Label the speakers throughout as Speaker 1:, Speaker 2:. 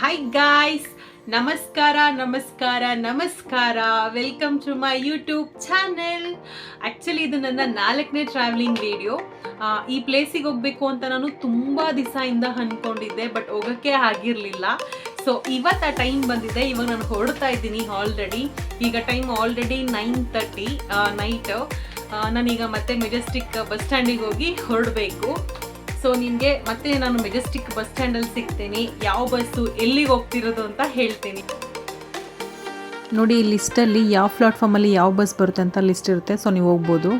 Speaker 1: Hi guys, ನಮಸ್ಕಾರ welcome to my YouTube channel. Actually ಇದು ನನ್ನ 4ನೇ ಟ್ರಾವೆಲಿಂಗ್ ವಿಡಿಯೋ. ಈ ಪ್ಲೇಸಿಗೆ ಹೋಗಬೇಕು ಅಂತ ನಾನು ತುಂಬ ದಿವಸದಿಂದ ಅಂದ್ಕೊಂಡಿದ್ದೆ, ಬಟ್ ಹೋಗೋಕ್ಕೆ ಆಗಿರಲಿಲ್ಲ. ಸೊ ಇವತ್ತು ಆ ಟೈಮ್ ಬಂದಿದೆ. ಇವಾಗ ನಾನು ಹೊರಡ್ತಾ ಇದ್ದೀನಿ ಆಲ್ರೆಡಿ. ಈಗ ಟೈಮ್ ಆಲ್ರೆಡಿ 9:30 ನೈಟ್. ನಾನೀಗ ಮತ್ತೆ ಮೆಜೆಸ್ಟಿಕ್ ಬಸ್ ಸ್ಟ್ಯಾಂಡಿಗೆ ಹೋಗಿ ಹೊರಡಬೇಕು. ಸೊ ನಿಮಗೆ ಮತ್ತೆ ನಾನು ಮೆಜೆಸ್ಟಿಕ್ ಬಸ್ ಸ್ಟ್ಯಾಂಡಲ್ಲಿ ಸಿಗ್ತೀನಿ, ಯಾವ ಬಸ್ಸು ಎಲ್ಲಿಗೆ ಹೋಗ್ತಿರೋದು ಅಂತ ಹೇಳ್ತೀನಿ
Speaker 2: ನೋಡಿ. ಈ ಲಿಸ್ಟಲ್ಲಿ ಯಾವ ಪ್ಲಾಟ್ಫಾರ್ಮಲ್ಲಿ ಯಾವ ಬಸ್ ಬರುತ್ತೆ ಅಂತ ಲಿಸ್ಟ್ ಇರುತ್ತೆ. ಸೊ ನೀವು ಹೋಗ್ಬೋದು.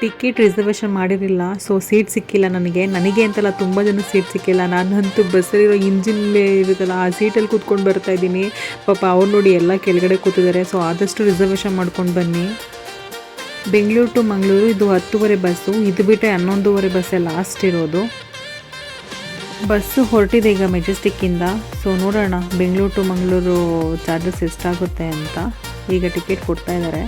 Speaker 2: ಟಿಕೆಟ್ ರಿಸರ್ವೇಷನ್ ಮಾಡಿರಲಿಲ್ಲ, ಸೊ ಸೀಟ್ ಸಿಕ್ಕಿಲ್ಲ ನನಗೆ ಅಂತಲ್ಲ ತುಂಬ ಜನ ಸೀಟ್ ಸಿಕ್ಕಿಲ್ಲ. ನಾನಂತೂ ಬಸ್ಸಲ್ಲಿರೋ ಇಂಜಿನ್ ಇರುತ್ತಲ್ಲ ಆ ಸೀಟಲ್ಲಿ ಕೂತ್ಕೊಂಡು ಬರ್ತಾ ಇದ್ದೀನಿ. ಪಾಪ ಅವ್ರು ನೋಡಿ ಎಲ್ಲ ಕೆಳಗಡೆ ಕೂತಿದ್ದಾರೆ. ಸೊ ಆದಷ್ಟು ರಿಸರ್ವೇಷನ್ ಮಾಡ್ಕೊಂಡು ಬನ್ನಿ. ಬೆಂಗಳೂರು ಟು ಮಂಗಳೂರು ಇದು 10:30 ಬಸ್ಸು. ಇದು ಬಿಟ್ಟರೆ 11:30 ಬಸ್ಸೇ ಲಾಸ್ಟ್ ಇರೋದು. ಬಸ್ಸು ಹೊರಟಿದೆ ಈಗ ಮೆಜೆಸ್ಟಿಕ್ಕಿಂದ. ಸೊ ನೋಡೋಣ ಬೆಂಗಳೂರು ಟು ಮಂಗಳೂರು ಚಾರ್ಜಸ್ ಎಷ್ಟಾಗುತ್ತೆ ಅಂತ. ಈಗ ಟಿಕೆಟ್ ಕೊಡ್ತಾ ಇದ್ದಾರೆ.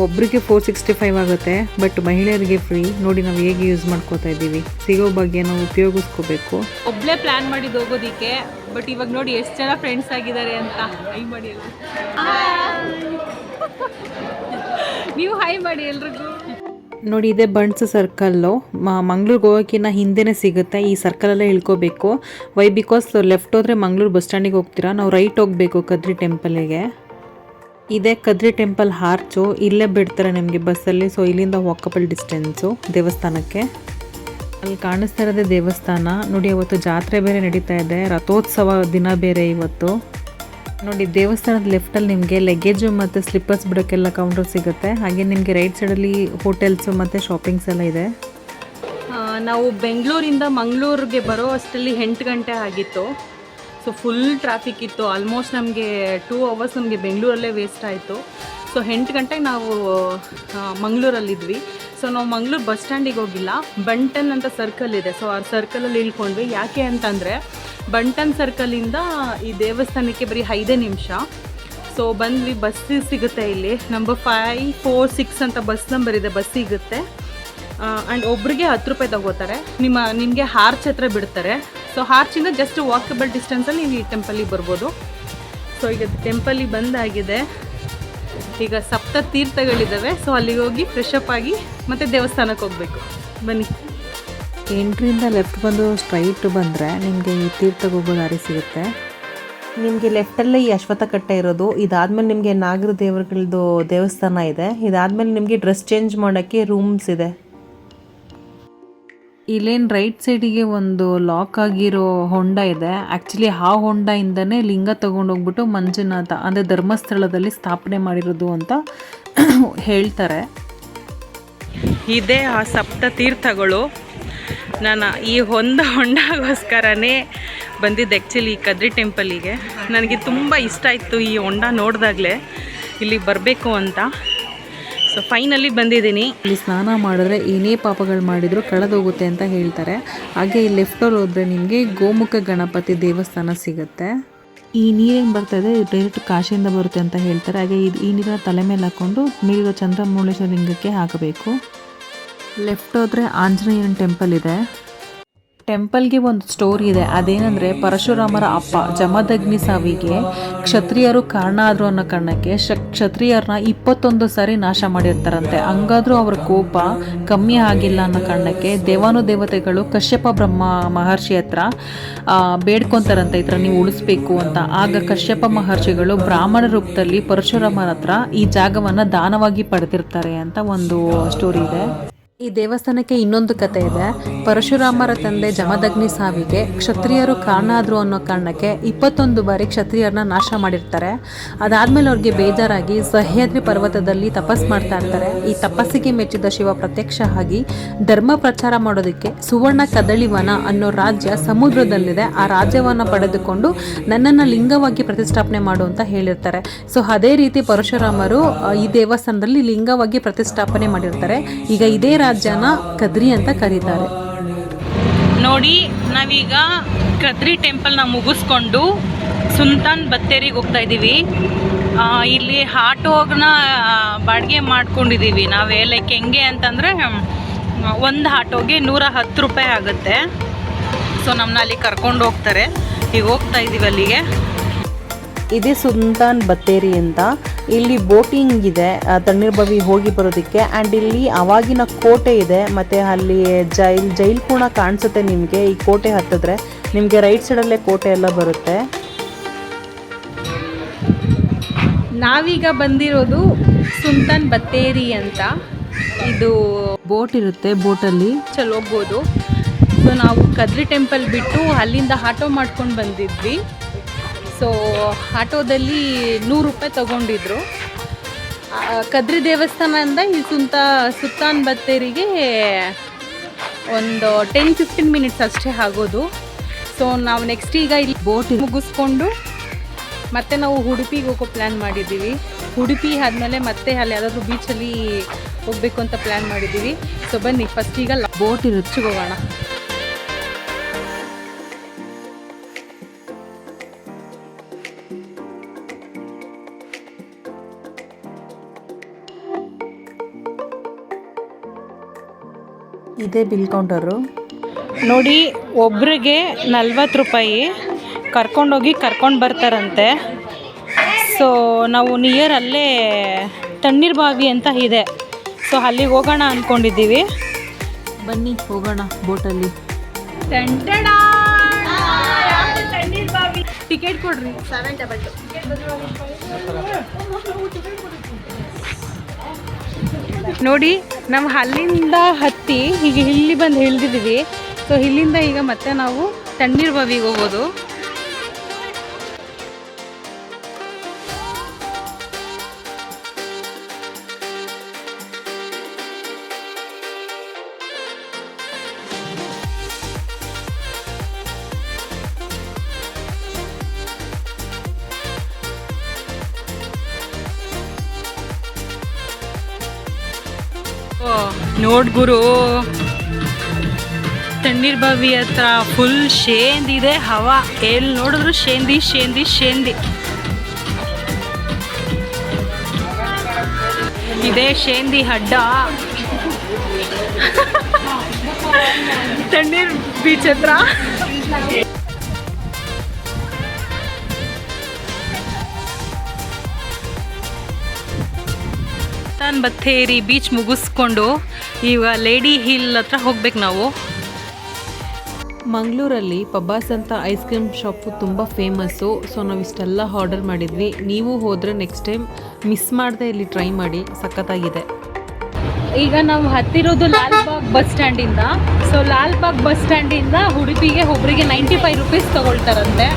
Speaker 2: ಒಬ್ಬರಿಗೆ 465 ಆಗುತ್ತೆ, ಬಟ್ ಮಹಿಳೆಯರಿಗೆ ಫ್ರೀ. ನೋಡಿ ನಾವು ಹೇಗೆ ಯೂಸ್ ಮಾಡ್ಕೋತಾ ಇದ್ದೀವಿ. ಸಿಗೋ ಬಗ್ಗೆ ನಾವು ಉಪಯೋಗಿಸ್ಕೋಬೇಕು.
Speaker 1: ಒಬ್ಬಳೇ ಪ್ಲ್ಯಾನ್ ಮಾಡಿದ್ದು ಹೋಗೋದಕ್ಕೆ, ಬಟ್ ಇವಾಗ ನೋಡಿ ಎಷ್ಟು ಜನ ಫ್ರೆಂಡ್ಸ್ ಆಗಿದ್ದಾರೆ ಅಂತ. ಹೈ ಮಾಡಿ ನೀವು ಹೈ ಮಾಡಿ ಎಲ್ರಿಗೂ.
Speaker 2: ನೋಡಿ ಇದೆ ಬಣ್ಸ್ ಸರ್ಕಲ್ಲು. ಮಂಗ್ಳೂರಿಗೆ ಹೋಗೋಕ್ಕಿಂತ ಹಿಂದೆನೇ ಸಿಗುತ್ತೆ. ಈ ಸರ್ಕಲಲ್ಲೇ ಇಳ್ಕೋಬೇಕು. ವೈ ಬಿಕಾಸ್ ಲೆಫ್ಟ್ ಹೋದರೆ ಮಂಗ್ಳೂರು ಬಸ್ ಸ್ಟ್ಯಾಂಡಿಗೆ ಹೋಗ್ತೀರಾ, ನಾವು ರೈಟ್ ಹೋಗಬೇಕು ಕದ್ರಿ ಟೆಂಪಲಿಗೆ. ಇದೇ ಕದ್ರಿ ಟೆಂಪಲ್ ಹಾರ್ಚು. ಇಲ್ಲೇ ಬಿಡ್ತಾರೆ ನಿಮಗೆ ಬಸ್ಸಲ್ಲಿ. ಸೊ ಇಲ್ಲಿಂದ ವಾಕಬಲ್ ಡಿಸ್ಟೆನ್ಸು ದೇವಸ್ಥಾನಕ್ಕೆ. ಅಲ್ಲಿ ಕಾಣಿಸ್ತಾ ಇರೋದೇ ದೇವಸ್ಥಾನ. ನೋಡಿ ಅವತ್ತು ಜಾತ್ರೆ ಬೇರೆ ನಡೀತಾ ಇದೆ, ರಥೋತ್ಸವ ದಿನ ಬೇರೆ ಇವತ್ತು. ನೋಡಿ ದೇವಸ್ಥಾನದ ಲೆಫ್ಟಲ್ಲಿ ನಿಮಗೆ ಲಗೇಜು ಮತ್ತು ಸ್ಲಿಪ್ಪರ್ಸ್ ಬಿಡೋಕ್ಕೆಲ್ಲ ಕೌಂಟರ್ ಸಿಗುತ್ತೆ. ಹಾಗೆ ನಿಮಗೆ ರೈಟ್ ಸೈಡಲ್ಲಿ ಹೋಟೆಲ್ಸು ಮತ್ತು ಶಾಪಿಂಗ್ಸ್ ಎಲ್ಲ ಇದೆ.
Speaker 1: ನಾವು ಬೆಂಗಳೂರಿಂದ ಮಂಗಳೂರಿಗೆ ಬರೋ ಅಷ್ಟರಲ್ಲಿ 8 ಗಂಟೆ ಆಗಿತ್ತು. ಸೊ ಫುಲ್ ಟ್ರಾಫಿಕ್ ಇತ್ತು. ಆಲ್ಮೋಸ್ಟ್ ನಮಗೆ 2 ಅವರ್ಸ್ ನಮಗೆ ಬೆಂಗಳೂರಲ್ಲೇ ವೇಸ್ಟ್ ಆಯಿತು. ಸೊ 8 ಗಂಟೆಗೆ ನಾವು ಮಂಗಳೂರಲ್ಲಿದ್ವಿ. ಸೊ ನಾವು ಮಂಗಳೂರು ಬಸ್ ಸ್ಟ್ಯಾಂಡಿಗೆ ಹೋಗಿಲ್ಲ, ಬಂಟನ್ ಅಂತ ಸರ್ಕಲ್ ಇದೆ. ಸೊ ಆ ಸರ್ಕಲಲ್ಲಿ ಇಳ್ಕೊಂಡ್ವಿ. ಯಾಕೆ ಅಂತಂದರೆ ಬಂಟನ್ ಸರ್ಕಲಿಂದ ಈ ದೇವಸ್ಥಾನಕ್ಕೆ ಬರೀ 5 ನಿಮಿಷ. ಸೊ ಬಂದ್ವಿ. ಬಸ್ ಸಿಗುತ್ತೆ ಇಲ್ಲಿ. ನಂಬರ್ 5, 4, 6 ಅಂತ ಬಸ್ ನಂಬರ್ ಇದೆ. ಬಸ್ ಸಿಗುತ್ತೆ. ಆ್ಯಂಡ್ ಒಬ್ರಿಗೆ 10 ರೂಪಾಯಿ ತಗೋತಾರೆ. ನಿಮಗೆ ಹಾರ್ಚ್ ಹತ್ರ ಬಿಡ್ತಾರೆ. ಸೊ ಹಾರ್ಚಿಂದ ಜಸ್ಟ್ ವಾಕಬಲ್ ಡಿಸ್ಟೆನ್ಸಲ್ಲಿ ನೀವು ಈ ಟೆಂಪಲಿಗೆ ಬರ್ಬೋದು. ಸೊ ಈಗ ಟೆಂಪಲಿಗೆ ಬಂದಾಗಿದೆ. ಈಗ ಸಪ್ತ ತೀರ್ಥಗಳಿದ್ದಾವೆ. ಸೊ ಅಲ್ಲಿಗೆ ಹೋಗಿ ಫ್ರೆಶಪ್ ಆಗಿ ಮತ್ತೆ ದೇವಸ್ಥಾನಕ್ಕೆ ಹೋಗಬೇಕು. ಬನ್ನಿ.
Speaker 2: ಎಂಟ್ರಿಯಿಂದ ಲೆಫ್ಟ್ ಬಂದು ಸ್ಟ್ರೈಟ್ ಬಂದರೆ ನಿಮಗೆ ಈ ತೀರ್ಥಕ್ಕೆ ಹೋಗೋ ದಾರಿ ಸಿಗುತ್ತೆ. ನಿಮಗೆ ಲೆಫ್ಟಲ್ಲೇ ಈ ಅಶ್ವತ್ಥ ಕಟ್ಟೆ ಇರೋದು. ಇದಾದಮೇಲೆ ನಿಮಗೆ ನಾಗರ ದೇವರುಗಳದ್ದು ದೇವಸ್ಥಾನ ಇದೆ. ಇದಾದಮೇಲೆ ನಿಮಗೆ ಡ್ರೆಸ್ ಚೇಂಜ್ ಮಾಡೋಕ್ಕೆ ರೂಮ್ಸ್ ಇದೆ. ಇಲ್ಲೇನು ರೈಟ್ ಸೈಡಿಗೆ ಒಂದು ಲಾಕ್ ಆಗಿರೋ ಹೊಂಡ ಇದೆ. ಆ್ಯಕ್ಚುಲಿ ಆ ಹೊಂಡದಿಂದನೇ ಲಿಂಗ ತೊಗೊಂಡೋಗ್ಬಿಟ್ಟು ಮಂಜುನಾಥ ಅಂದರೆ ಧರ್ಮಸ್ಥಳದಲ್ಲಿ ಸ್ಥಾಪನೆ ಮಾಡಿರೋದು ಅಂತ ಹೇಳ್ತಾರೆ.
Speaker 1: ಇದೇ ಆ ಸಪ್ತ ತೀರ್ಥಗಳು. ನಾನು ಈ ಹೊಂಡಗೋಸ್ಕರನೇ ಬಂದಿದ್ದೆ ಆ್ಯಕ್ಚುಲಿ ಈ ಕದ್ರಿ ಟೆಂಪಲಿಗೆ. ನನಗೆ ತುಂಬ ಇಷ್ಟ ಆಯಿತು ಈ ಹೊಂಡ ನೋಡಿದಾಗಲೇ ಇಲ್ಲಿ ಬರಬೇಕು ಅಂತ. ಸೊ ಫೈನಲಿ ಬಂದಿದ್ದೀನಿ.
Speaker 2: ಇಲ್ಲಿ ಸ್ನಾನ ಮಾಡಿದ್ರೆ ಏನೇ ಪಾಪಗಳು ಮಾಡಿದರೂ ಕಳೆದೋಗುತ್ತೆ ಅಂತ ಹೇಳ್ತಾರೆ. ಹಾಗೆ ಈ ಲೆಫ್ಟಲ್ಲಿ ಹೋದರೆ ನಿಮಗೆ ಗೋಮುಖ ಗಣಪತಿ ದೇವಸ್ಥಾನ ಸಿಗುತ್ತೆ. ಈ ನೀರೇನು ಬರ್ತಾಯಿದೆ ಡೈರೆಕ್ಟ್ ಕಾಶಿಯಿಂದ ಬರುತ್ತೆ ಅಂತ ಹೇಳ್ತಾರೆ. ಹಾಗೆ ಈ ನೀರನ್ನ ತಲೆ ಮೇಲೆ ಹಾಕ್ಕೊಂಡು ಮೇಲಿರೋ ಚಂದ್ರಮೌಳೇಶ್ವರ ಲಿಂಗಕ್ಕೆ ಹಾಕಬೇಕು. ಲೆಫ್ಟ್ ಹೋದರೆ ಆಂಜನೇಯನ ಟೆಂಪಲ್ ಇದೆ. ಟೆಂಪಲ್ಗೆ ಒಂದು ಸ್ಟೋರಿ ಇದೆ. ಅದೇನೆಂದರೆ ಪರಶುರಾಮರ ಅಪ್ಪ ಜಮದಗ್ನಿ ಸಾವಿಗೆ ಕ್ಷತ್ರಿಯರು ಕಾರಣ ಆದರು ಅನ್ನೋ ಕಾರಣಕ್ಕೆ ಕ್ಷತ್ರಿಯರನ್ನ 21 ಸಾರಿ ನಾಶ ಮಾಡಿರ್ತಾರಂತೆ. ಹಂಗಾದ್ರೂ ಅವ್ರ ಕೋಪ ಕಮ್ಮಿ ಆಗಿಲ್ಲ ಅನ್ನೋ ಕಾರಣಕ್ಕೆ ದೇವಾನುದೇವತೆಗಳು ಕಶ್ಯಪ ಬ್ರಹ್ಮ ಮಹರ್ಷಿ ಹತ್ರ ಬೇಡ್ಕೊತಾರಂತೆ ಈ ಥರ ನೀವು ಉಳಿಸ್ಬೇಕು ಅಂತ. ಆಗ ಕಶ್ಯಪ ಮಹರ್ಷಿಗಳು ಬ್ರಾಹ್ಮಣ ರೂಪದಲ್ಲಿ ಪರಶುರಾಮರ ಹತ್ರ ಈ ಜಾಗವನ್ನು ದಾನವಾಗಿ ಪಡೆದಿರ್ತಾರೆ ಅಂತ ಒಂದು ಸ್ಟೋರಿ ಇದೆ. ಈ ದೇವಸ್ಥಾನಕ್ಕೆ ಇನ್ನೊಂದು ಕತೆ ಇದೆ. ಪರಶುರಾಮರ ತಂದೆ ಜಮದಗ್ನಿ ಸಾವಿಗೆ ಕ್ಷತ್ರಿಯರು ಕಾರಣ ಆದರು ಅನ್ನೋ ಕಾರಣಕ್ಕೆ 21 ಬಾರಿ ಕ್ಷತ್ರಿಯರನ್ನ ನಾಶ ಮಾಡಿರ್ತಾರೆ. ಅದಾದಮೇಲೆ ಅವ್ರಿಗೆ ಬೇಜಾರಾಗಿ ಸಹ್ಯಾದ್ರಿ ಪರ್ವತದಲ್ಲಿ ತಪಸ್ ಮಾಡ್ತಾ ಇರ್ತಾರೆ. ಈ ತಪಸ್ಸಿಗೆ ಮೆಚ್ಚಿದ ಶಿವ ಪ್ರತ್ಯಕ್ಷ ಆಗಿ ಧರ್ಮ ಪ್ರಚಾರ ಮಾಡೋದಕ್ಕೆ ಸುವರ್ಣ ಕದಳಿವನ ಅನ್ನೋ ರಾಜ್ಯ ಸಮುದ್ರದಲ್ಲಿದೆ, ಆ ರಾಜ್ಯವನ್ನು ಪಡೆದುಕೊಂಡು ನನ್ನನ್ನು ಲಿಂಗವಾಗಿ ಪ್ರತಿಷ್ಠಾಪನೆ ಮಾಡು ಅಂತ ಹೇಳಿರ್ತಾರೆ. ಸೊ ಅದೇ ರೀತಿ ಪರಶುರಾಮರು ಈ ದೇವಸ್ಥಾನದಲ್ಲಿ ಲಿಂಗವಾಗಿ ಪ್ರತಿಷ್ಠಾಪನೆ ಮಾಡಿರ್ತಾರೆ. ಈಗ ಇದೇ ರಾಜ್ಯನ ಕದ್ರಿ ಅಂತ ಕರೀತಾರೆ.
Speaker 1: ನೋಡಿ ನಾವೀಗ ಕದ್ರಿ ಟೆಂಪಲ್ನ ಮುಗಿಸ್ಕೊಂಡು ಸುಲ್ತಾನ್ ಬತ್ತೇರಿಗೆ ಹೋಗ್ತಾ ಇದ್ದೀವಿ. ಇಲ್ಲಿ ಆಟೋನ ಬಾಡಿಗೆ ಮಾಡ್ಕೊಂಡಿದ್ದೀವಿ ನಾವೇ. ಲೈಕ್ ಹೆಂಗೆ ಅಂತಂದರೆ ಒಂದು ಆಟೋಗೆ 110 ರೂಪಾಯಿ ಆಗುತ್ತೆ. ಸೊ ನಮ್ಮನ್ನ ಅಲ್ಲಿ ಕರ್ಕೊಂಡು ಹೋಗ್ತಾರೆ. ಈಗ ಹೋಗ್ತಾ ಇದ್ದೀವಿ ಅಲ್ಲಿಗೆ.
Speaker 2: ಇದೇ ಸುಲ್ತಾನ್ ಬತ್ತೇರಿ ಅಂತ. ಇಲ್ಲಿ ಬೋಟಿಂಗ್ ಇದೆ ತಣ್ಣೀರ್ ಬಾವಿ ಹೋಗಿ ಬರೋದಕ್ಕೆ. ಆ್ಯಂಡ್ ಇಲ್ಲಿ ಆವಾಗಿನ ಕೋಟೆ ಇದೆ, ಮತ್ತು ಅಲ್ಲಿ ಜೈಲ್ ಕೂಡ ಕಾಣಿಸುತ್ತೆ ನಿಮಗೆ. ಈ ಕೋಟೆ ಹತ್ತಿದ್ರೆ ನಿಮಗೆ ರೈಟ್ ಸೈಡಲ್ಲೇ ಕೋಟೆ ಎಲ್ಲ ಬರುತ್ತೆ.
Speaker 1: ನಾವೀಗ ಬಂದಿರೋದು ಸುಲ್ತಾನ್ ಬತ್ತೇರಿ ಅಂತ. ಇದು
Speaker 2: ಬೋಟ್ ಇರುತ್ತೆ, ಬೋಟಲ್ಲಿ
Speaker 1: ಚಲೋ ಹೋಗ್ಬೋದು. ಸೊ ನಾವು ಕದ್ರಿ ಟೆಂಪಲ್ ಬಿಟ್ಟು ಅಲ್ಲಿಂದ ಆಟೋ ಮಾಡ್ಕೊಂಡು ಬಂದಿದ್ವಿ. ಸೊ ಆಟೋದಲ್ಲಿ 100 ರೂಪಾಯಿ ತೊಗೊಂಡಿದ್ರು. ಕದ್ರಿ ದೇವಸ್ಥಾನದಿಂದ ಈ ಸುಲ್ತಾನ್ ಬತ್ತೇರಿಗೆ ಒಂದು 10-15 ಮಿನಿಟ್ಸ್ ಅಷ್ಟೇ ಆಗೋದು. ಸೊ ನಾವು ನೆಕ್ಸ್ಟ್ ಈಗ ಇಲ್ಲಿ ಬೋಟ್ ಮುಗಿಸ್ಕೊಂಡು ಮತ್ತೆ ನಾವು ಉಡುಪಿಗೆ ಹೋಗೋ ಪ್ಲ್ಯಾನ್ ಮಾಡಿದ್ದೀವಿ. ಉಡುಪಿ ಆದಮೇಲೆ ಮತ್ತೆ ಅಲ್ಲಿ ಯಾವುದಾದ್ರೂ ಬೀಚಲ್ಲಿ ಹೋಗಬೇಕು ಅಂತ ಪ್ಲ್ಯಾನ್ ಮಾಡಿದ್ದೀವಿ. ಸೊ ಬನ್ನಿ ಫಸ್ಟ್ ಈಗ
Speaker 2: ಬೋಟ್ ಇರುತ್ತೆ,
Speaker 1: ಹೋಗೋಣ.
Speaker 2: ಇದೇ ಬಿಲ್ ಕೌಂಟರು
Speaker 1: ನೋಡಿ, ಒಬ್ರಿಗೆ 40 ರೂಪಾಯಿ ಕರ್ಕೊಂಡೋಗಿ ಕರ್ಕೊಂಡು ಬರ್ತಾರಂತೆ. ಸೊ ನಾವು ನಿಯರ್ ಅಲ್ಲೇ ತಣ್ಣೀರ್ ಬಾವಿ ಅಂತ ಇದೆ. ಸೊ ಅಲ್ಲಿಗೆ ಹೋಗೋಣ ಅಂದ್ಕೊಂಡಿದ್ದೀವಿ.
Speaker 2: ಬನ್ನಿ ಹೋಗೋಣ ಬೋಟಲ್ಲಿ.
Speaker 1: ಟಿಕೆಟ್ ಕೊಡ್ರಿ. 722. ನೋಡಿ, ನಾವು ಅಲ್ಲಿಂದ ಹತ್ತಿ ಈಗ ಇಲ್ಲಿ ಬಂದು ಇಳಿದಿದ್ದೀವಿ. ಸೊ ಇಲ್ಲಿಂದ ಈಗ ಮತ್ತೆ ನಾವು ತಣ್ಣೀರ್ ಬಾವಿಗೆ ಹೋಗೋದು. ನೋಡ್ ಗುರು, ತಣ್ಣೀರ್ ಬಾವಿ ಹತ್ರ ಫುಲ್ ಶೇಂದಿದೆ ಹವಾ. ಎಲ್ಲಿ ನೋಡಿದ್ರು ಶೇಂದಿ ಶೇಂದಿ ಶೇಂದಿ. ಇದೇ ಶೇಂದಿ ಅಡ್ಡ. ತಣ್ಣೀರ್ ಬೀಚ್ ಹತ್ರ. ಸುಲ್ತಾನ್ ಬತ್ತೇರಿ ಬೀಚ್ ಮುಗಿಸ್ಕೊಂಡು ಈಗ ಲೇಡಿ ಹಿಲ್ ಹತ್ರ ಹೋಗ್ಬೇಕು ನಾವು.
Speaker 2: ಮಂಗಳೂರಲ್ಲಿ ಪಬ್ಬಾಸ್ ಅಂತ ಐಸ್ ಕ್ರೀಮ್ ಶಾಪು ತುಂಬ ಫೇಮಸ್ಸು. ಸೊ ನಾವು ಇಷ್ಟೆಲ್ಲ ಆರ್ಡರ್ ಮಾಡಿದ್ವಿ. ನೀವು ಹೋದರೆ ನೆಕ್ಸ್ಟ್ ಟೈಮ್ ಮಿಸ್ ಮಾಡದೆ ಇಲ್ಲಿ ಟ್ರೈ ಮಾಡಿ, ಸಖತ್ತಾಗಿದೆ.
Speaker 1: ಈಗ ನಾವು ಹತ್ತಿರೋದು ಲಾಲ್ಬಾಗ್ ಬಸ್ ಸ್ಟ್ಯಾಂಡಿಂದ. ಸೊ ಲಾಲ್ಬಾಗ್ ಬಸ್ ಸ್ಟ್ಯಾಂಡಿಂದ ಉಡುಪಿಗೆ ಒಬ್ಬರಿಗೆ 95 ರೂಪೀಸ್ ತೊಗೊಳ್ತಾರಂತೆ.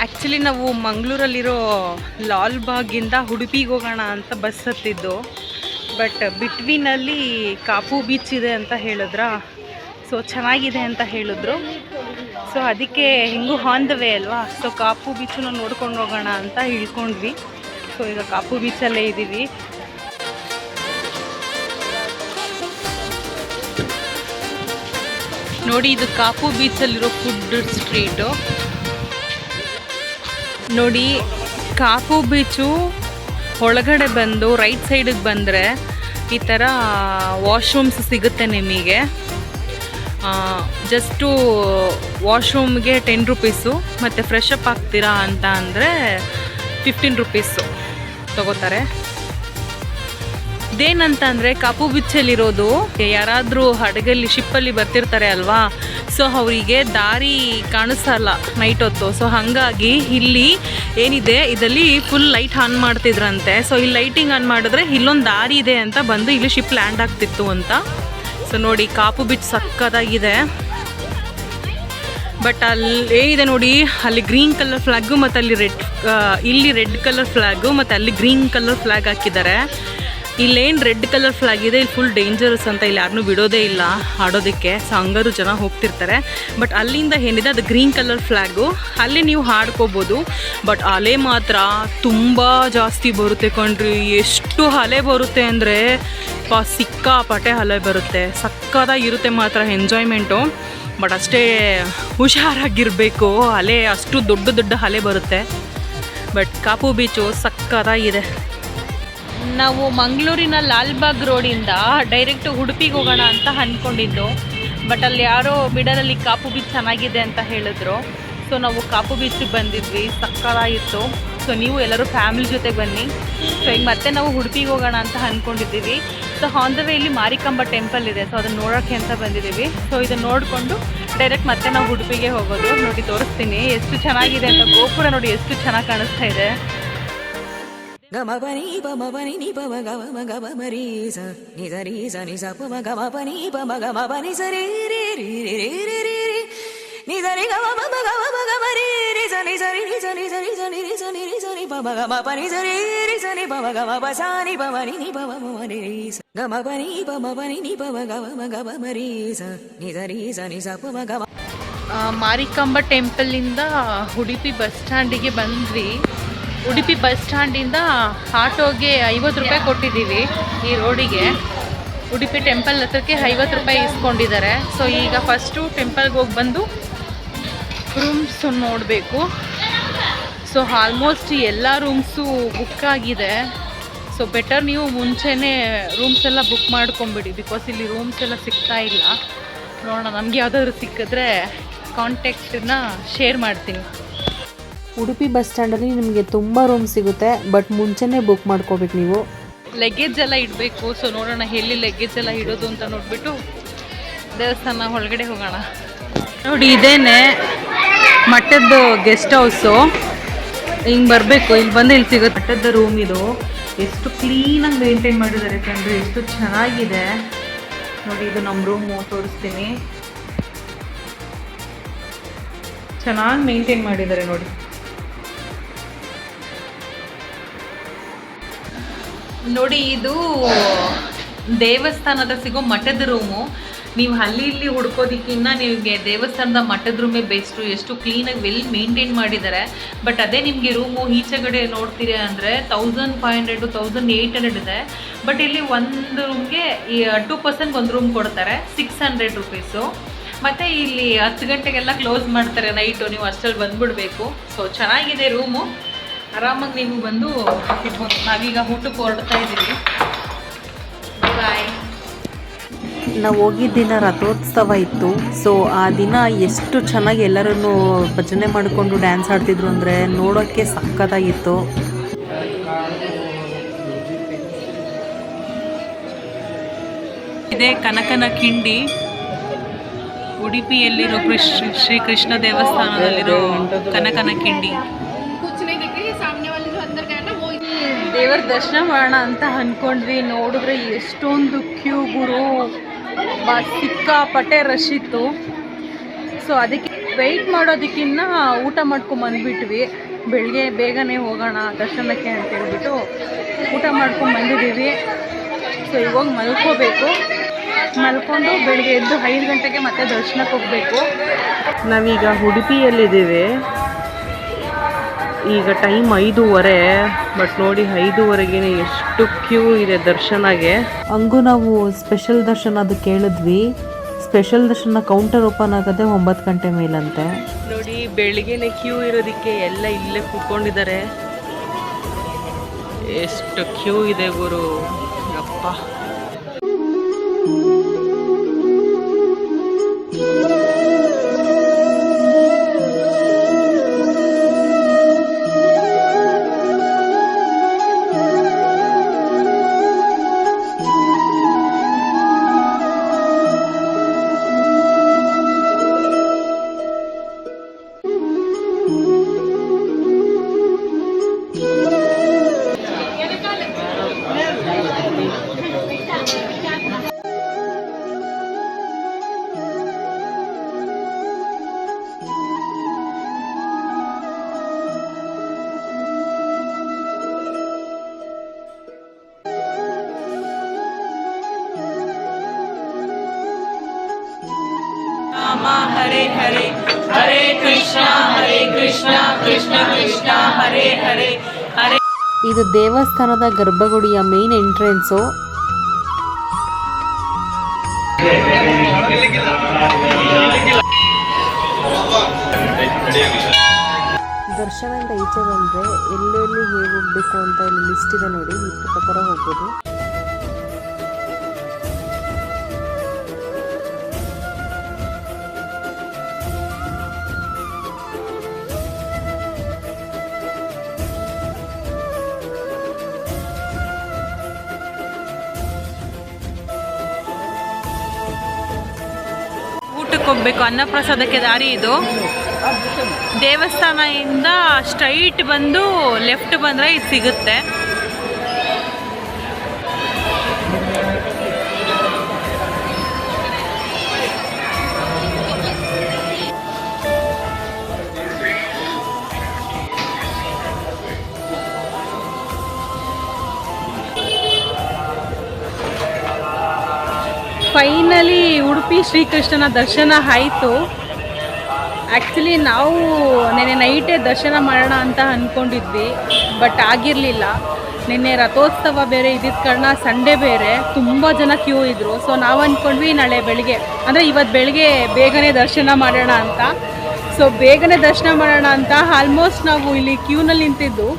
Speaker 1: ಆ್ಯಕ್ಚುಲಿ ನಾವು ಮಂಗಳೂರಲ್ಲಿರೋ ಲಾಲ್ಬಾಗಿಂದ ಉಡುಪಿಗೆ ಹೋಗೋಣ ಅಂತ ಬಸ್ ಹತ್ತಿದ್ದು. ಬಟ್ ಬಿಟ್ವೀನಲ್ಲಿ ಕಾಪು ಬೀಚ್ ಇದೆ ಅಂತ ಹೇಳಿದ್ರ. ಸೊ ಚೆನ್ನಾಗಿದೆ ಅಂತ ಹೇಳಿದ್ರು. ಸೊ ಅದಕ್ಕೆ ಹಿಂಗೂ ಆನ್ ದ ವೇ ಅಲ್ವಾ. ಸೊ ಕಾಪು ಬೀಚನ್ನು ನೋಡ್ಕೊಂಡು ಹೋಗೋಣ ಅಂತ ಇಳ್ಕೊಂಡ್ವಿ. ಸೊ ಈಗ ಕಾಪು ಬೀಚಲ್ಲೇ ಇದ್ದೀವಿ. ನೋಡಿ, ಇದು ಕಾಪು ಬೀಚಲ್ಲಿರೋ ಫುಡ್ ಸ್ಟ್ರೀಟು. ನೋಡಿ, ಕಾಪು ಬೀಚು ಒಳಗಡೆ ಬಂದು ರೈಟ್ ಸೈಡಿಗೆ ಬಂದರೆ ಈ ಥರ ವಾಶ್ರೂಮ್ಸ್ ಸಿಗುತ್ತೆ ನಿಮಗೆ. ಜಸ್ಟು ವಾಶ್ರೂಮ್ಗೆ 10 ರೂಪೀಸು, ಮತ್ತು ಫ್ರೆಶ್ ಅಪ್ ಆಗ್ತೀರಾ ಅಂತ ಅಂದರೆ 15 ರೂಪೀಸು ತಗೋತಾರೆ. ಇದೇನಂತ ಅಂದರೆ ಕಾಪು ಬೀಚಲ್ಲಿರೋದು ಯಾರಾದರೂ ಹಡಗಲ್ಲಿ ಶಿಪ್ಪಲ್ಲಿ ಬರ್ತಿರ್ತಾರೆ ಅಲ್ವಾ. ಸೊ ಅವರಿಗೆ ದಾರಿ ಕಾಣಿಸಲ್ಲ ನೈಟ್ ಹೊತ್ತು. ಸೊ ಹಾಗಾಗಿ ಇಲ್ಲಿ ಏನಿದೆ, ಇದರಲ್ಲಿ ಫುಲ್ ಲೈಟ್ ಆನ್ ಮಾಡ್ತಿದ್ರಂತೆ. ಸೊ ಇಲ್ಲಿ ಲೈಟಿಂಗ್ ಆನ್ ಮಾಡಿದ್ರೆ ಇಲ್ಲೊಂದು ದಾರಿ ಇದೆ ಅಂತ ಬಂದು ಇಲ್ಲಿ ಶಿಪ್ ಲ್ಯಾಂಡ್ ಆಗ್ತಿತ್ತು ಅಂತ. ಸೊ ನೋಡಿ, ಕಾಪು ಬೀಚ್ ಸಕ್ಕತ್ತಾಗಿದೆ. ಬಟ್ ಅಲ್ಲಿ ಏನಿದೆ ನೋಡಿ, ಅಲ್ಲಿ ಗ್ರೀನ್ ಕಲರ್ ಫ್ಲ್ಯಾಗು ಮತ್ತು ಅಲ್ಲಿ ಇಲ್ಲಿ ರೆಡ್ ಕಲರ್ ಫ್ಲ್ಯಾಗು ಮತ್ತು ಅಲ್ಲಿ ಗ್ರೀನ್ ಕಲರ್ ಫ್ಲ್ಯಾಗ್ ಹಾಕಿದ್ದಾರೆ. ಇಲ್ಲೇನು ರೆಡ್ ಕಲರ್ ಫ್ಲ್ಯಾಗ್ ಇದೆ, ಇಲ್ಲಿ ಫುಲ್ ಡೇಂಜರಸ್ ಅಂತ ಇಲ್ಲಿ ಯಾರನ್ನೂ ಬಿಡೋದೇ ಇಲ್ಲ ಆಡೋದಕ್ಕೆ. ಸೊ ಹಂಗಾರು ಜನ ಹೋಗ್ತಿರ್ತಾರೆ. ಬಟ್ ಅಲ್ಲಿಂದ ಏನಿದೆ ಅದು ಗ್ರೀನ್ ಕಲರ್ ಫ್ಲ್ಯಾಗು, ಅಲ್ಲಿ ನೀವು ಆಡ್ಕೋಬೋದು. ಬಟ್ ಅಲೆ ಮಾತ್ರ ತುಂಬ ಜಾಸ್ತಿ ಬರುತ್ತೆ ಕಣ್ರಿ. ಎಷ್ಟು ಅಲೆ ಬರುತ್ತೆ ಅಂದರೆ ಸಿಕ್ಕಾಪಟ್ಟೆ ಅಲೆ ಬರುತ್ತೆ. ಸಕ್ಕತ್ತಾಗಿರುತ್ತೆ ಮಾತ್ರ ಎಂಜಾಯ್ಮೆಂಟು. ಬಟ್ ಅಷ್ಟೇ ಹುಷಾರಾಗಿರಬೇಕು, ಅಲೆ ಅಷ್ಟು ದೊಡ್ಡ ದೊಡ್ಡ ಅಲೆ ಬರುತ್ತೆ. ಬಟ್ ಕಾಪು ಬೀಚು ಸಕ್ಕತ್ತಾಗಿದೆ. ನಾವು ಮಂಗಳೂರಿನ ಲಾಲ್ಬಾಗ್ ರೋಡಿಂದ ಡೈರೆಕ್ಟ್ ಉಡುಪಿಗೆ ಹೋಗೋಣ ಅಂತ ಅಂದ್ಕೊಂಡಿದ್ದು, ಬಟ್ ಅಲ್ಲಿ ಯಾರೋ ಬಿಡರಲ್ಲಿ ಕಾಪು ಬೀಚ್ ಚೆನ್ನಾಗಿದೆ ಅಂತ ಹೇಳಿದ್ರು. ಸೊ ನಾವು ಕಾಪು ಬೀಚಿಗೆ ಬಂದಿದ್ವಿ, ಸಕ್ಕತ್ತಾಗಿತ್ತು. ಸೊ ನೀವು ಎಲ್ಲರೂ ಫ್ಯಾಮಿಲಿ ಜೊತೆ ಬನ್ನಿ. ಸೊ ಈಗ ಮತ್ತೆ ನಾವು ಉಡುಪಿಗೆ ಹೋಗೋಣ ಅಂತ ಅಂದ್ಕೊಂಡಿದ್ದೀವಿ. ಸೊ ಆನ್ ದ ವೇ ಇಲ್ಲಿ ಮಾರಿಕಾಂಬಾ ಟೆಂಪಲ್ ಇದೆ, ಸೊ ಅದನ್ನು ನೋಡೋಕ್ಕೆ ಅಂತ ಬಂದಿದ್ದೀವಿ. ಸೊ ಇದನ್ನು ನೋಡಿಕೊಂಡು ಡೈರೆಕ್ಟ್ ಮತ್ತೆ ನಾವು ಉಡುಪಿಗೆ ಹೋಗೋದು. ನೋಡಿ ತೋರಿಸ್ತೀನಿ ಎಷ್ಟು ಚೆನ್ನಾಗಿದೆ ಅಂತ. ಗೋಪುರ ನೋಡಿ ಎಷ್ಟು ಚೆನ್ನಾಗಿ ಕಾಣಿಸ್ತಾ ಇದೆ.
Speaker 3: ಗಮಪನಿ ಪಮಪನಿ ನಿ ಪಮ ಗಮ ಗಮ ಮರಿ ಸ ನಿ ಸರಿ ಸ ನಿ ಸ ಪಮ ಗಮಪನಿ ಪಮ ಗಮಪನಿ ಸರಿ ರಿ ರಿ ರಿ ರಿ ರಿ ರಿ ರಿ ನಿ ಸರಿ ಗಮ ಪಮ ಗಮ ಗಮ ರಿ ರಿ ಸ ನಿ ಸರಿ ನಿ ಸರಿ ಸರಿ ಸರಿ ರಿ ಸ ನಿ ರಿ ಸ ನಿ ಪಮ ಗಮಪನಿ ಸರಿ ರಿ ಸ ನಿ ಪಮ ಗಮ ಪ ಸ ನಿ ಪಮ ನಿ ಪಮ ಮ ರಿ ರಿ ಸ ಗಮಪನಿ ಪಮಪನಿ ನಿ ಪಮ ಗಮ ಗಮ ಮರಿ ಸ ನಿ ಸರಿ ಸ ನಿ ಸ ಪಮ ಗಮ.
Speaker 1: ಮಾರಿಕಾಂಬಾ ಟೆಂಪಲಿಂದ ಉಡುಪಿ ಬಸ್ ಸ್ಟ್ಯಾಂಡಿಗೆ ಬಂದ್ವಿ. ಉಡುಪಿ ಬಸ್ ಸ್ಟ್ಯಾಂಡಿಂದ ಆಟೋಗೆ 50 ರೂಪಾಯಿ ಕೊಟ್ಟಿದ್ದೀವಿ ಈ ರೋಡಿಗೆ. ಉಡುಪಿ ಟೆಂಪಲ್ ಹತ್ರಕ್ಕೆ 50 ರೂಪಾಯಿ ಇಸ್ಕೊಂಡಿದ್ದಾರೆ. ಸೊ ಈಗ ಫಸ್ಟು ಟೆಂಪಲ್ಗೆ ಹೋಗಿ ಬಂದು ರೂಮ್ಸ್ ನೋಡಬೇಕು. ಸೊ ಆಲ್ಮೋಸ್ಟ್ ಎಲ್ಲ ರೂಮ್ಸು ಬುಕ್ ಆಗಿದೆ. ಸೊ ಬೆಟರ್ ನೀವು ಮುಂಚೆನೇ ರೂಮ್ಸ್ ಎಲ್ಲ ಬುಕ್ ಮಾಡ್ಕೊಂಬಿಡಿ, ಬಿಕಾಸ್ ಇಲ್ಲಿ ರೂಮ್ಸ್ ಎಲ್ಲ ಸಿಗ್ತಾ ಇಲ್ಲ. ನೋಡೋಣ, ನಮಗೆ ಯಾವುದಾದ್ರೂ ಸಿಕ್ಕಿದ್ರೆ ಕಾಂಟ್ಯಾಕ್ಟನ್ನ ಶೇರ್ ಮಾಡ್ತೀನಿ.
Speaker 2: ಉಡುಪಿ ಬಸ್ ಸ್ಟ್ಯಾಂಡಲ್ಲಿ ನಿಮಗೆ ತುಂಬ ರೂಮ್ ಸಿಗುತ್ತೆ, ಬಟ್ ಮುಂಚೆನೇ ಬುಕ್ ಮಾಡ್ಕೋಬೇಕು ನೀವು.
Speaker 1: ಲಗೇಜ್ ಎಲ್ಲ ಇಡಬೇಕು. ಸೊ ನೋಡೋಣ ಎಲ್ಲಿ ಲಗೇಜ್ ಎಲ್ಲ ಇಡೋದು ಅಂತ ನೋಡಿಬಿಟ್ಟು ದೇವಸ್ಥಾನ ಒಳಗಡೆ ಹೋಗೋಣ. ನೋಡಿ ಇದೇನೆ ಮಠದ್ದು ಗೆಸ್ಟ್ ಹೌಸು. ಹಿಂಗೆ ಬರಬೇಕು, ಇಲ್ಲಿ ಬಂದು ಇಲ್ಲಿ ಸಿಗುತ್ತೆ ಮಠದ ರೂಮ್. ಇದು ಎಷ್ಟು ಕ್ಲೀನಾಗಿ ಮೇಂಟೈನ್ ಮಾಡಿದ್ದಾರೆ ಕಣ್ರಿ, ಎಷ್ಟು ಚೆನ್ನಾಗಿದೆ ನೋಡಿ. ಇದು ನಮ್ಮ ರೂಮು, ತೋರಿಸ್ತೀನಿ. ಚೆನ್ನಾಗಿ ಮೇಂಟೈನ್ ಮಾಡಿದ್ದಾರೆ ನೋಡಿ. ನೋಡಿ ಇದು ದೇವಸ್ಥಾನದ ಸಿಗೋ ಮಠದ ರೂಮು. ನೀವು ಅಲ್ಲಿ ಇಲ್ಲಿ ಹುಡ್ಕೋದಕ್ಕಿಂತ ನಿಮಗೆ ದೇವಸ್ಥಾನದ ಮಠದ ರೂಮೇ ಬೆಸ್ಟು. ಎಷ್ಟು ಕ್ಲೀನಾಗಿ ವೆಲ್ ಮೇಂಟೈನ್ ಮಾಡಿದ್ದಾರೆ. ಬಟ್ ಅದೇ ನಿಮಗೆ ರೂಮು ಈಚೆಗಡೆ ನೋಡ್ತೀರಿ ಅಂದರೆ 1500 to 1800 ಇದೆ. ಬಟ್ ಇಲ್ಲಿ ಒಂದು ರೂಮ್ಗೆ 2 ಪರ್ಸನ್ಗೆ ಒಂದು ರೂಮ್ ಕೊಡ್ತಾರೆ, 600 rupees. ಮತ್ತು ಇಲ್ಲಿ 10 ಗಂಟೆಗೆಲ್ಲ ಕ್ಲೋಸ್ ಮಾಡ್ತಾರೆ ನೈಟು, ನೀವು ಅಷ್ಟರಲ್ಲಿ ಬಂದುಬಿಡಬೇಕು. ಸೊ ಚೆನ್ನಾಗಿದೆ ರೂಮು, ಆರಾಮಾಗಿ ನೀವು ಬಂದು ಇರ್ಬೋದು. ನಾವೀಗ ಊಟಕ್ಕೆ ಹೊರಡ್ತಾ ಇದ್ದೀವಿ. ಬಾಯ್.
Speaker 2: ನಾವು ಹೋಗಿದ್ದ ದಿನ ರಥೋತ್ಸವ ಇತ್ತು. ಸೊ ಆ ದಿನ ಎಷ್ಟು ಚೆನ್ನಾಗಿ ಎಲ್ಲರನ್ನು ಭಜನೆ ಮಾಡಿಕೊಂಡು ಡ್ಯಾನ್ಸ್ ಆಡ್ತಿದ್ರು ಅಂದರೆ ನೋಡೋಕ್ಕೆ ಸಖತ್ತಾಗಿತ್ತು.
Speaker 1: ಇದೇ ಕನಕನ ಕಿಂಡಿ, ಉಡುಪಿಯಲ್ಲಿರೋ ಶ್ರೀಕೃಷ್ಣ ದೇವಸ್ಥಾನದಲ್ಲಿರೋ ಕನಕನ ಕಿಂಡಿ. ದೇವರ ದರ್ಶನ ಮಾಡೋಣ ಅಂತ ಅಂದ್ಕೊಂಡ್ವಿ. ನೋಡಿದ್ರೆ ಎಷ್ಟೊಂದು ಕ್ಯೂ ಗುರು, ಸಿಕ್ಕಾಪಟ್ಟೆ ರಶ್ ಇತ್ತು. ಸೊ ಅದಕ್ಕೆ ವೆಯ್ಟ್ ಮಾಡೋದಕ್ಕಿಂತ ಊಟ ಮಾಡ್ಕೊಂಬಂದ್ಬಿಟ್ವಿ. ಬೆಳಗ್ಗೆ ಬೇಗನೆ ಹೋಗೋಣ ದರ್ಶನಕ್ಕೆ ಅಂತ ಹೇಳ್ಬಿಟ್ಟು ಊಟ ಮಾಡ್ಕೊಂಡು ಬಂದಿದ್ದೀವಿ. ಸೊ ಇವಾಗ ಮಲ್ಕೋಬೇಕು. ಮಲ್ಕೊಂಡು ಬೆಳಗ್ಗೆ ಎದ್ದು 5 ಗಂಟೆಗೆ ಮತ್ತೆ ದರ್ಶನಕ್ಕೆ ಹೋಗಬೇಕು. ನಾವೀಗ ಉಡುಪಿಯಲ್ಲಿದ್ದೀವಿ. ಈಗ ಟೈಮ್ 5:30. ಬಟ್ ನೋಡಿ 5:30ಗೆ ಎಷ್ಟು ಕ್ಯೂ ಇದೆ ದರ್ಶನಗೆ.
Speaker 2: ಹಂಗೂ ನಾವು ಸ್ಪೆಷಲ್ ದರ್ಶನ ಅದು ಕೇಳಿದ್ವಿ. ಸ್ಪೆಷಲ್ ದರ್ಶನ ಕೌಂಟರ್ ಓಪನ್ ಆಗೋದೇ 9 ಗಂಟೆ ಮೇಲಂತೆ.
Speaker 1: ನೋಡಿ ಬೆಳಿಗ್ಗೆನೆ ಕ್ಯೂ ಇರೋದಕ್ಕೆ ಎಲ್ಲ ಇಲ್ಲೇ ಕೂತ್ಕೊಂಡಿದ್ದಾರೆ. ಎಷ್ಟು ಕ್ಯೂ ಇದೆ ಗುರು, ಅಪ್ಪ. ಹರೇ ಹರೇ ಹರೇ ಕೃಷ್ಣ ಕೃಷ್ಣ ಕೃಷ್ಣ ಹರೇ ಹರೇ ಹರೇ.
Speaker 2: ಇದು ದೇವಸ್ಥಾನದ ಗರ್ಭಗುಡಿಯ ಮೇನ್ ಎಂಟ್ರೆನ್ಸು. ದರ್ಶನದಿಂದ ಈಚೆ ಬಂದರೆ ಎಲ್ಲೆಲ್ಲಿ ಹೇಗೆ ಹೋಗಬೇಕು ಅಂತ ಇಲ್ಲಿ ಲಿಸ್ಟ್ ಇದೆ ನೋಡಿ, ಇದ್ರ ಪ್ರಕಾರ ಹೋಗ್ಬೋದು.
Speaker 1: ಊಟಕ್ಕೆ ಹೋಗ್ಬೇಕು, ಅನ್ನಪ್ರಸಾದಕ್ಕೆ ದಾರಿ ಇದು. ದೇವಸ್ಥಾನದಿಂದ ಸ್ಟ್ರೈಟ್ ಬಂದು ಲೆಫ್ಟ್ ಬಂದರೆ ಇದು ಸಿಗುತ್ತೆ. ಫೈನಲಿ ಉಡುಪಿ ಶ್ರೀಕೃಷ್ಣನ ದರ್ಶನ ಆಯಿತು. ಆ್ಯಕ್ಚುಲಿ ನಾವು ನೆನ್ನೆ ನೈಟೇ ದರ್ಶನ ಮಾಡೋಣ ಅಂತ ಅಂದ್ಕೊಂಡಿದ್ವಿ, ಬಟ್ ಆಗಿರಲಿಲ್ಲ. ನಿನ್ನೆ ರಥೋತ್ಸವ ಬೇರೆ ಇದ್ದಿದ್ದ ಕಾರಣ ಸಂಡೇ ಬೇರೆ ತುಂಬ ಜನ ಕ್ಯೂ ಇದ್ದರು. ಸೊ ನಾವು ಅಂದ್ಕೊಂಡ್ವಿ ನಾಳೆ ಬೆಳಗ್ಗೆ ಅಂದರೆ ಇವತ್ತು ಬೆಳಗ್ಗೆ ಬೇಗನೆ ದರ್ಶನ ಮಾಡೋಣ ಅಂತ. ಸೊ ಬೇಗನೆ ದರ್ಶನ ಮಾಡೋಣ ಅಂತ ಆಲ್ಮೋಸ್ಟ್ ನಾವು ಇಲ್ಲಿ ಕ್ಯೂನಲ್ಲಿ ನಿಂತಿದ್ದು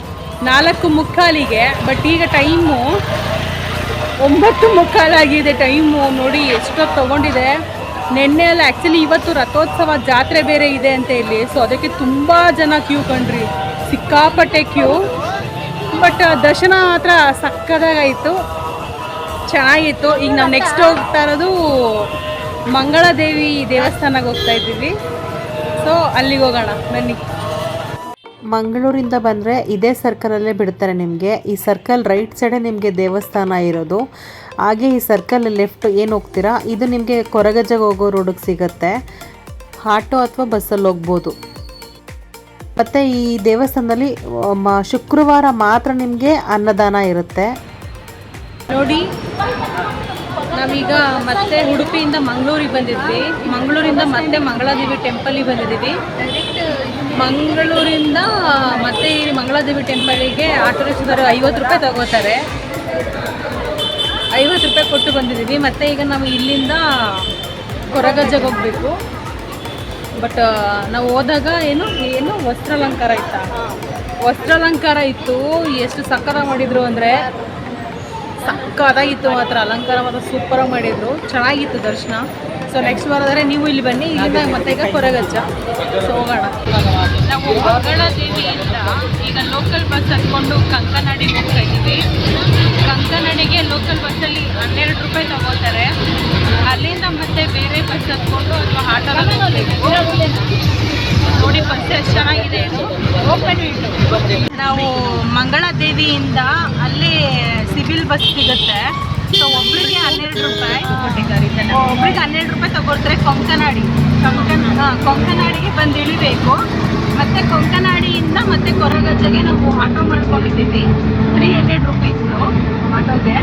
Speaker 1: 4:45ಗೆ. ಬಟ್ ಈಗ ಟೈಮು 9:45 ಆಗಿದೆ. ಟೈಮು ನೋಡಿ ಎಷ್ಟೊತ್ತು ತೊಗೊಂಡಿದೆ. ನಿನ್ನೆ ಅಲ್ಲ, ಆ್ಯಕ್ಚುಲಿ ಇವತ್ತು ರಥೋತ್ಸವ ಜಾತ್ರೆ ಬೇರೆ ಇದೆ ಅಂತ ಇಲ್ಲಿ. ಸೊ ಅದಕ್ಕೆ ತುಂಬ ಜನ ಕ್ಯೂ ಕಂಡ್ರಿ, ಸಿಕ್ಕಾಪಟ್ಟೆ ಕ್ಯೂ. ಬಟ್ ದರ್ಶನ ಮಾತ್ರ ಸಕ್ಕದಾಗಾಯಿತು, ಚೆನ್ನಾಗಿತ್ತು. ಈಗ ನಾವು ನೆಕ್ಸ್ಟ್ ಹೋಗ್ತಾ ಇರೋದು ಮಂಗಳಾದೇವಿ ದೇವಸ್ಥಾನಕ್ಕೆ ಹೋಗ್ತಾ ಇದ್ದೀವಿ. ಸೊ ಅಲ್ಲಿಗೆ ಹೋಗೋಣ ಬನ್ನಿ.
Speaker 2: ಮಂಗಳೂರಿಂದ ಬಂದರೆ ಇದೇ ಸರ್ಕಲಲ್ಲೇ ಬಿಡ್ತಾರೆ ನಿಮಗೆ. ಈ ಸರ್ಕಲ್ ರೈಟ್ ಸೈಡೇ ನಿಮಗೆ ದೇವಸ್ಥಾನ ಇರೋದು. ಹಾಗೆ ಈ ಸರ್ಕಲ್ ಲೆಫ್ಟ್ ಏನು ಹೋಗ್ತೀರಾ ಇದು ನಿಮಗೆ ಕೊರಗಜ್ಜಗೆ ಹೋಗೋ ರೋಡಿಗೆ ಸಿಗುತ್ತೆ. ಆಟೋ ಅಥವಾ ಬಸ್ಸಲ್ಲಿ ಹೋಗ್ಬೋದು. ಮತ್ತು ಈ ದೇವಸ್ಥಾನದಲ್ಲಿ ಶುಕ್ರವಾರ ಮಾತ್ರ ನಿಮಗೆ ಅನ್ನದಾನ ಇರುತ್ತೆ
Speaker 1: ನೋಡಿ. ನಾವೀಗ ಮತ್ತೆ ಉಡುಪಿಯಿಂದ ಮಂಗಳೂರಿಗೆ ಬಂದಿದ್ವಿ. ಮಂಗಳೂರಿಂದ ಮತ್ತೆ ಮಂಗಳಾದೇವಿ ಟೆಂಪಲಿಗೆ ಬಂದಿದ್ದೀವಿ. ಮಂಗಳೂರಿಂದ ಮತ್ತೆ ಈ ಮಂಗಳಾದೇವಿ ಟೆಂಪಲಿಗೆ ಆಟೋ ರಿಕ್ಷಾದವರು 50 ರೂಪಾಯಿ ತಗೋತಾರೆ. 50 ರೂಪಾಯಿ ಕೊಟ್ಟು ಬಂದಿದ್ದೀವಿ. ಮತ್ತು ಈಗ ನಾವು ಇಲ್ಲಿಂದ ಕೊರಗಜ್ಜಗೆ ಹೋಗಬೇಕು. ಬಟ್ ನಾವು ಹೋದಾಗ ಏನು ವಸ್ತ್ರಾಲಂಕಾರ ಇತ್ತಾ, ವಸ್ತ್ರಾಲಂಕಾರ ಇತ್ತು. ಎಷ್ಟು ಸಕ್ಕತ್ತಾಗಿ ಮಾಡಿದರು ಅಂದರೆ ಸಕ್ಕತ್ತಾಗಿತ್ತು ಮಾತ್ರ. ಅಲಂಕಾರ ಮಾತ್ರ ಸೂಪರಾಗಿ ಮಾಡಿದರು, ಚೆನ್ನಾಗಿತ್ತು ದರ್ಶನ. ಸೊ ನೆಕ್ಸ್ಟ್ ಬರೋದಾದ್ರೆ ನೀವು ಇಲ್ಲಿ ಬನ್ನಿ. ಇಲ್ಲಿಂದ ಮತ್ತೆ ಈಗ ಕೊರಗಜ್ಜ. ಸೊ ಹೋಗೋಣ. ನಾವು ಮಂಗಳಾದೇವಿಯಿಂದ ಈಗ ಲೋಕಲ್ ಬಸ್ ಹತ್ಕೊಂಡು ಕಂಕನಾಡಿಗೆ ಹೋಗ್ತಾ ಇದ್ದೀವಿ. ಕಂಕನಾಡಿಗೆ ಲೋಕಲ್ ಬಸ್ಸಲ್ಲಿ 12 ರೂಪಾಯಿ ತಗೋತಾರೆ. ಅಲ್ಲಿಂದ ಮತ್ತೆ ಬೇರೆ ಬಸ್ ಹತ್ಕೊಂಡು ಅಥವಾ ಆಟೋದಲ್ಲಿ ಹೋಗಬೇಕು. ನೋಡಿ ಬಸ್ ಎಷ್ಟು ಚೆನ್ನಾಗಿದೆ ಇದು. ನಾವು ಮಂಗಳಾದೇವಿಯಿಂದ ಅಲ್ಲಿ ಸಿವಿಲ್ ಬಸ್ ಸಿಗುತ್ತೆ. ಸೊ ಒಬ್ಬರಿಗೆ 12 ರೂಪಾಯಿ, ಒಬ್ಬರಿಗೆ 12 ರೂಪಾಯಿ ತಗೊಳ್ತಾರೆ. ಕೊಂಕನಾಡಿಗೆ ಬಂದು ಇಳಿಬೇಕು. ಮತ್ತು ಕೊಂಕನಾಡಿಯಿಂದ ಮತ್ತೆ ಕೊರಗಜ್ಜಗೆ ನಾವು ಆಟೋ ಮಾಡ್ಕೊಂಡಿದ್ದೀವಿ. 300 ರೂಪೀಸು ಆಟೋಗೆ.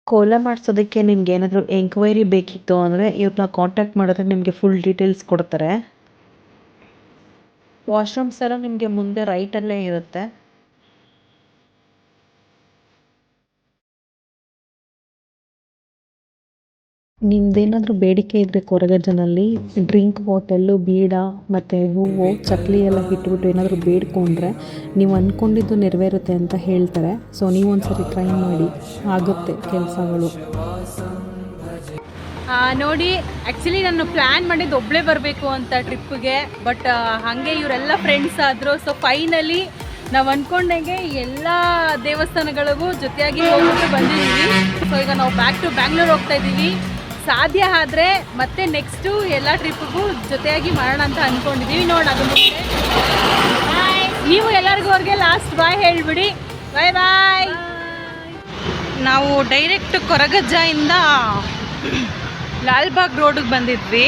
Speaker 2: ಕೋಲ ಮಾಡಿಸೋದಕ್ಕೆ ನಿಮ್ಗೆ ಏನಾದರೂ ಎಂಕ್ವೈರಿ ಬೇಕಿತ್ತು ಅಂದರೆ ಇವ್ರನ್ನ ಕಾಂಟ್ಯಾಕ್ಟ್ ಮಾಡಿದ್ರೆ ನಿಮಗೆ ಫುಲ್ ಡೀಟೇಲ್ಸ್ ಕೊಡ್ತಾರೆ. ವಾಶ್ರೂಮ್ಸ್ ಎಲ್ಲ ನಿಮಗೆ ಮುಂದೆ ರೈಟಲ್ಲೇ ಇರುತ್ತೆ. ನಿಮ್ದೇನಾದರೂ ಬೇಡಿಕೆ ಇದ್ದರೆ ಕೊರಗಜ್ಜನಲ್ಲಿ ಡ್ರಿಂಕ್ ಬಾಟಲ್ಲು, ಬೀಡ ಮತ್ತು ಹೂವು, ಚಕ್ಲಿ ಎಲ್ಲ ಇಟ್ಬಿಟ್ಟು ಏನಾದರೂ ಬೇಡ್ಕೊಂಡ್ರೆ ನೀವು ಅಂದ್ಕೊಂಡಿದ್ದು ನೆರವೇರುತ್ತೆ ಅಂತ ಹೇಳ್ತಾರೆ. ಸೊ ನೀವು ಒಂದ್ಸರಿ ಟ್ರೈ ಮಾಡಿ, ಆಗುತ್ತೆ ಕೆಲಸಗಳು.
Speaker 1: ನೋಡಿ, ಆ್ಯಕ್ಚುಲಿ ನಾನು ಪ್ಲ್ಯಾನ್ ಮಾಡಿದ್ದು ಒಬ್ಬಳೇ ಬರಬೇಕು ಅಂತ ಟ್ರಿಪ್ಪಿಗೆ. ಬಟ್ ಹಾಗೆ ಇವರೆಲ್ಲ ಫ್ರೆಂಡ್ಸ್ ಆದರು. ಸೊ ಫೈನಲಿ ನಾವು ಅಂದ್ಕೊಂಡಂಗೆ ಎಲ್ಲ ದೇವಸ್ಥಾನಗಳಿಗೂ ಜೊತೆಯಾಗಿ ಹೋಗ್ಬಿಟ್ಟು ಬಂದಿದ್ದೀವಿ. ಸೊ ಈಗ ನಾವು ಬ್ಯಾಕ್ ಟು ಬ್ಯಾಂಗ್ಳೂರ್ ಹೋಗ್ತಾ ಇದ್ದೀವಿ. ಸಾಧ್ಯ ಆದರೆ ಮತ್ತೆ ನೆಕ್ಸ್ಟು ಎಲ್ಲ ಟ್ರಿಪ್ಪಿಗೂ ಜೊತೆಯಾಗಿ ಮಾಡೋಣ ಅಂತ ಅಂದ್ಕೊಂಡಿದ್ದೀವಿ. ನೋಡೋಣ ಅದು ಮುಂದೆ. ನೀವು ಎಲ್ಲರಿಗೂ ಅವ್ರಿಗೆ ಲಾಸ್ಟ್ ಬಾಯ್ ಹೇಳಿಬಿಡಿ. ಬಾಯ್ ಬಾಯ್. ನಾವು ಡೈರೆಕ್ಟ್ ಕೊರಗಜ್ಜ ಇಂದ ಲಾಲ್ಬಾಗ್ ರೋಡಿಗೆ ಬಂದಿದ್ವಿ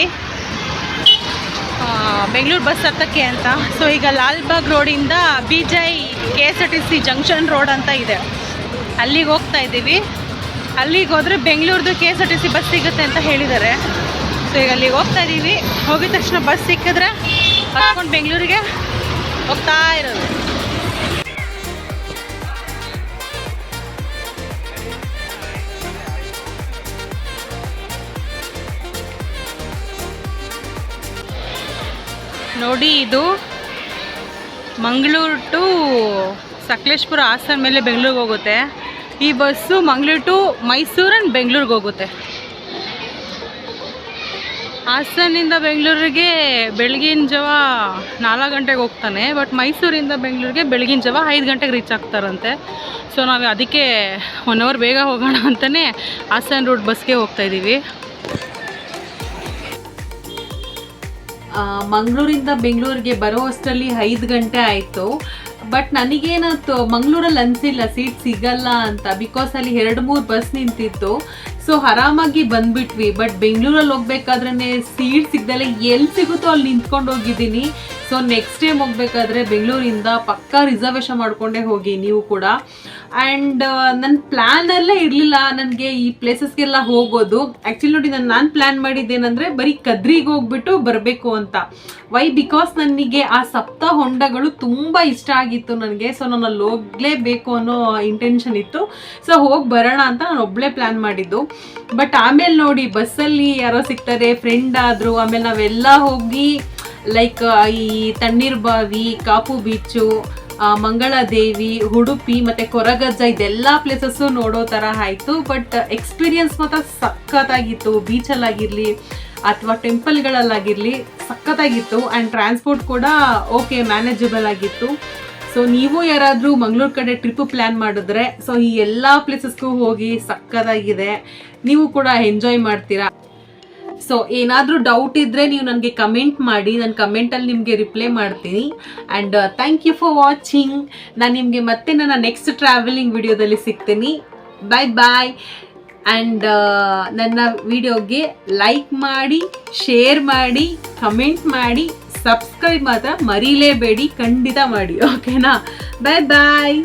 Speaker 1: ಬೆಂಗಳೂರು ಬಸ್ ಹತ್ತಕ್ಕೆ ಅಂತ. ಸೊ ಈಗ ಲಾಲ್ಬಾಗ್ ರೋಡಿಂದ BJI KSRTC ಜಂಕ್ಷನ್ ರೋಡ್ ಅಂತ ಇದೆ, ಅಲ್ಲಿಗೆ ಹೋಗ್ತಾ ಇದ್ದೀವಿ. ಅಲ್ಲಿಗೆ ಹೋದರೆ ಬೆಂಗಳೂರ್ದು KSRTC ಬಸ್ ಸಿಗುತ್ತೆ ಅಂತ ಹೇಳಿದ್ದಾರೆ. ಸೊ ಈಗ ಅಲ್ಲಿಗೆ ಹೋಗ್ತಾ ಇದ್ದೀವಿ. ಹೋಗಿದ ತಕ್ಷಣ ಬಸ್ ಸಿಕ್ಕಿದ್ರೆ ಹತ್ಕೊಂಡು ಬೆಂಗಳೂರಿಗೆ ಹೋಗ್ತಾ ಇರೋದು. ನೋಡಿ, ಇದು ಮಂಗಳೂರು ಟು ಸಕಲೇಶ್ಪುರ ಹಾಸನ ಮೇಲೆ ಬೆಂಗಳೂರಿಗೆ ಹೋಗುತ್ತೆ. ಈ bus Mangaluru to Mysuru and ಬೆಂಗಳೂರಿಗೆ ಹೋಗುತ್ತೆ. ಹಾಸನಿಂದ ಬೆಂಗಳೂರಿಗೆ ಬೆಳಗಿನ ಜಾವ 4 ಗಂಟೆಗೆ ಹೋಗ್ತಾನೆ, ಬಟ್ ಮೈಸೂರಿಂದ ಬೆಂಗಳೂರಿಗೆ ಬೆಳಗಿನ ಜಾವ 5 ಗಂಟೆಗೆ ರೀಚ್ ಆಗ್ತಾರಂತೆ. ಸೊ ನಾವು ಅದಕ್ಕೆ 1 ಅವರ್ ಬೇಗ ಹೋಗೋಣ ಅಂತಲೇ ಹಾಸನ ರೂಟ್ ಬಸ್ಗೆ ಹೋಗ್ತಾಯಿದ್ದೀವಿ. ಮಂಗಳೂರಿಂದ ಬೆಂಗಳೂರಿಗೆ ಬರೋ ಅಷ್ಟರಲ್ಲಿ 5 ಗಂಟೆ ಆಯಿತು. ಬಟ್ ನನಗೇನಂತು ಮಂಗಳೂರಲ್ಲಿ ಅನಿಸಿಲ್ಲ ಸೀಟ್ ಸಿಗಲ್ಲ ಅಂತ, ಬಿಕಾಸ್ ಅಲ್ಲಿ 2-3 ಬಸ್ ನಿಂತಿತ್ತು. ಸೊ ಆರಾಮಾಗಿ ಬಂದ್ಬಿಟ್ವಿ. ಬಟ್ ಬೆಂಗಳೂರಲ್ಲಿ ಹೋಗ್ಬೇಕಾದ್ರೆ ಸೀಟ್ ಸಿಗ್ದಲೆ ಎಲ್ಲಿ ಸಿಗುತ್ತೋ ಅಲ್ಲಿ ನಿಂತ್ಕೊಂಡು ಹೋಗಿದ್ದೀನಿ. ಸೊ ನೆಕ್ಸ್ಟ್ ಟೈಮ್ ಹೋಗ್ಬೇಕಾದ್ರೆ ಬೆಂಗಳೂರಿಂದ ಪಕ್ಕಾ ರಿಸರ್ವೇಷನ್ ಮಾಡ್ಕೊಂಡೇ ಹೋಗಿ ನೀವು ಕೂಡ. ಆ್ಯಂಡ್ ನನ್ನ ಪ್ಲ್ಯಾನಲ್ಲೇ ಇರಲಿಲ್ಲ ನನಗೆ ಈ ಪ್ಲೇಸಸ್ಗೆಲ್ಲ ಹೋಗೋದು. ಆ್ಯಕ್ಚುಲಿ ನೋಡಿ, ನಾನು ಪ್ಲ್ಯಾನ್ ಮಾಡಿದ್ದೇನೆಂದರೆ ಬರೀ ಕದ್ರಿಗೆ ಹೋಗ್ಬಿಟ್ಟು ಬರಬೇಕು ಅಂತ. ವೈ? ಬಿಕಾಸ್ ನನಗೆ ಆ ಸಪ್ತ ಹೊಂಡಗಳು ತುಂಬ ಇಷ್ಟ ಆಗಿತ್ತು ನನಗೆ. ಸೊ ನಾನು ಅಲ್ಲಿ ಹೋಗಲೇಬೇಕು ಅನ್ನೋ ಇಂಟೆನ್ಷನ್ ಇತ್ತು. ಸೊ ಹೋಗಿ ಬರೋಣ ಅಂತ ನಾನು ಒಬ್ಬಳೇ ಪ್ಲ್ಯಾನ್ ಮಾಡಿದ್ದು. ಬಟ್ ಆಮೇಲೆ ನೋಡಿ, ಬಸ್ಸಲ್ಲಿ ಯಾರೋ ಸಿಗ್ತಾರೆ, ಫ್ರೆಂಡ್ ಆದರು. ಆಮೇಲೆ ನಾವೆಲ್ಲ ಹೋಗಿ ಲೈಕ್ ಈ ತಣ್ಣೀರ್ಬಾವಿ, ಕಾಪು ಬೀಚು, ಮಂಗಳಾದೇವಿ, ಉಡುಪಿ ಮತ್ತು ಕೊರಗಜ್ಜ, ಇದೆಲ್ಲ ಪ್ಲೇಸಸ್ಸು ನೋಡೋ ಥರ ಆಯಿತು. ಬಟ್ ಎಕ್ಸ್ಪೀರಿಯನ್ಸ್ ಮಾತ್ರ ಸಖತ್ತಾಗಿತ್ತು. ಬೀಚಲ್ಲಾಗಿರಲಿ ಅಥವಾ ಟೆಂಪಲ್ಗಳಲ್ಲಾಗಿರಲಿ ಸಖತ್ತಾಗಿತ್ತು. ಆ್ಯಂಡ್ ಟ್ರಾನ್ಸ್ಪೋರ್ಟ್ ಕೂಡ ಓಕೆ, ಮ್ಯಾನೇಜಬಲ್ ಆಗಿತ್ತು. ಸೊ ನೀವು ಯಾರಾದರೂ ಮಂಗಳೂರು ಕಡೆ ಟ್ರಿಪ್ ಪ್ಲ್ಯಾನ್ ಮಾಡಿದ್ರೆ ಸೊ ಈ ಎಲ್ಲ ಪ್ಲೇಸಸ್ಗೂ ಹೋಗಿ ಸಖತ್ತಾಗಿದೆ. ನೀವು ಕೂಡ ಎಂಜಾಯ್ ಮಾಡ್ತೀರಾ. ಸೊ ಏನಾದರೂ ಡೌಟ್ ಇದ್ದರೆ ನೀವು ನನಗೆ ಕಮೆಂಟ್ ಮಾಡಿ, ನಾನು ಕಮೆಂಟಲ್ಲಿ ನಿಮಗೆ ರಿಪ್ಲೈ ಮಾಡ್ತೀನಿ. And thank you for watching. ನಾನು ನಿಮಗೆ ಮತ್ತೆ ನನ್ನ ನೆಕ್ಸ್ಟ್ ಟ್ರಾವೆಲಿಂಗ್ ವಿಡಿಯೋದಲ್ಲಿ ಸಿಗ್ತೀನಿ. ಬಾಯ್ ಬಾಯ್. ಆ್ಯಂಡ್ ನನ್ನ ವಿಡಿಯೋಗೆ ಲೈಕ್ ಮಾಡಿ, ಶೇರ್ ಮಾಡಿ, ಕಮೆಂಟ್ ಮಾಡಿ, ಸಬ್ಸ್ಕ್ರೈಬ್ ಮಾತ್ರ ಮರೀಲೇಬೇಡಿ, ಖಂಡಿತ ಮಾಡಿ. ಓಕೆನಾ? ಬಾಯ್ ಬಾಯ್.